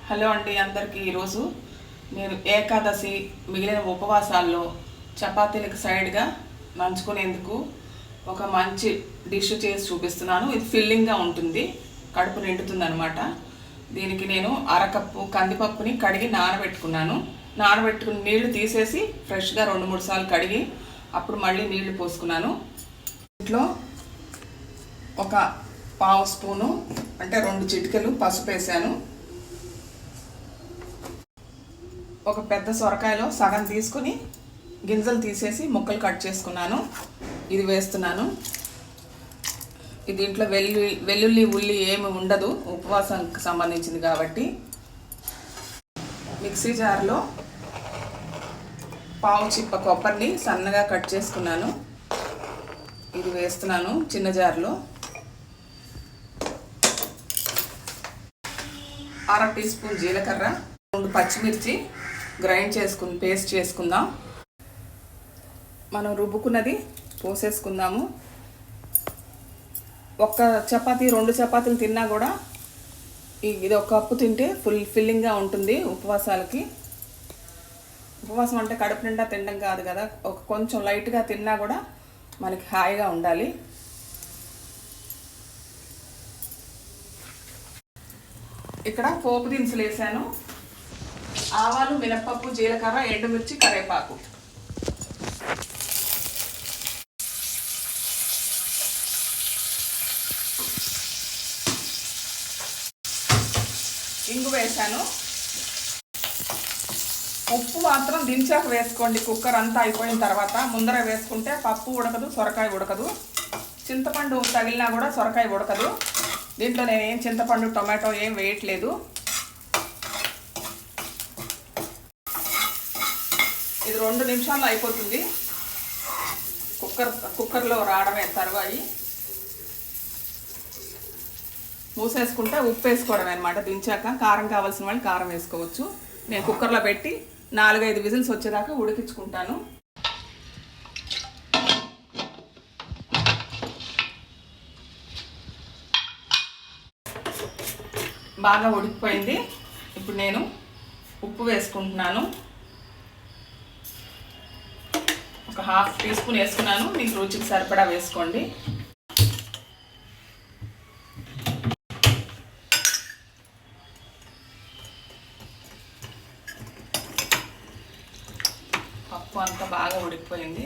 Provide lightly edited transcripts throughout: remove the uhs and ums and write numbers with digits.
Hello అండి అందరికీ ఈరోజు నేను ఏకాదశి మిగిలిన ఉపవాసాల్లో చపాతీలకు సైడ్గా నంచుకునేందుకు ఒక మంచి డిష్ చేసి చూపిస్తున్నాను. ఇది ఫిల్లింగ్గా ఉంటుంది, కడుపు నిండుతుంది అనమాట. దీనికి నేను అరకప్పు కందిపప్పుని కడిగి నానబెట్టుకున్నాను. నానబెట్టుకుని నీళ్లు తీసేసి ఫ్రెష్గా 2-3 సార్లు కడిగి అప్పుడు మళ్ళీ నీళ్లు పోసుకున్నాను. ఇంట్లో ఒక పావు స్పూను అంటే 2 చిటికెలు పసుపు వేసాను. ఒక పెద్ద సొరకాయలో సగం తీసుకుని గింజలు తీసేసి ముక్కలు కట్ చేసుకున్నాను. ఇది వేస్తున్నాను. దీంట్లో వెల్లుల్లి ఉల్లి ఏమి ఉండదు, ఉపవాసానికి సంబంధించింది కాబట్టి. మిక్సీ జార్లో పావు చిప్ప కొబ్బరిని సన్నగా కట్ చేసుకున్నాను. ఇది వేస్తున్నాను చిన్న జార్లో. 1/2 టీ స్పూన్ జీలకర్ర, 2 పచ్చిమిర్చి గ్రైండ్ చేసుకుని పేస్ట్ చేసుకుందాం. మనం రుబ్బుకున్నది పోసేసుకుందాము. ఒక్క చపాతీ 2 చపాతీలు తిన్నా కూడా ఇది ఒక కప్పు తింటే ఫిల్లింగ్గా ఉంటుంది ఉపవాసాలకి. ఉపవాసం అంటే కడుపు నిండా తినడం కాదు కదా, ఒక కొంచెం లైట్గా తిన్నా కూడా మనకి హాయిగా ఉండాలి. ఇక్కడ పోపు దినుసులు వేసాను. ఆవాలు, మినప్పప్పు, జీలకర్ర, ఎండుమిర్చి, కరివేపాకు. ఇంగు వేసాను. ఉప్పు మాత్రం దించాక వేసుకోండి. కుక్కర్ అంతా అయిపోయిన తర్వాత ముందర వేసుకుంటే పప్పు ఉడకదు, సొరకాయ ఉడకదు. చింతపండు తగిలినా కూడా సొరకాయ ఉడకదు. దీంట్లో నేను ఏం చింతపండు టొమాటో ఏం వేయట్లేదు. ఇది 2 నిమిషాల్లో అయిపోతుంది. కుక్కర్లో రావడమే తరువాయి. మూసేసుకుంటే ఉప్పు వేసుకోవడమే అనమాట. దించాక కారం కావాల్సిన వాళ్ళు కారం వేసుకోవచ్చు. నేను కుక్కర్లో పెట్టి 4-5 విజిల్స్ వచ్చేదాకా ఉడికించుకుంటాను. బాగా ఉడికిపోయింది. ఇప్పుడు నేను ఉప్పు వేసుకుంటున్నాను. ఒక 1/2 టీ స్పూన్ వేసుకున్నాను. మీకు రుచికి సరిపడా వేసుకోండి. పప్పు అంతా బాగా ఉడికిపోయింది.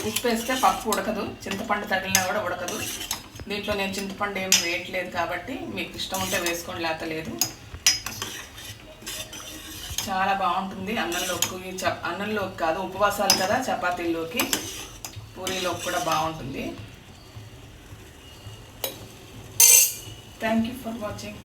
ఉప్పు వేస్తే పప్పు ఉడకదు, చింతపండు తగిలినా కూడా ఉడకదు. దీంట్లో నేను చింతపండు ఏమి వేయట్లేదు కాబట్టి మీకు ఇష్టం ఉంటే వేసుకోండి, లేక లేదు. చాలా బాగుంటుంది అన్నంలోకి కాదు, ఉపవాసాలు కదా, చపాతీల్లోకి, పూరీలోకి కూడా బాగుంటుంది. Thank you for watching.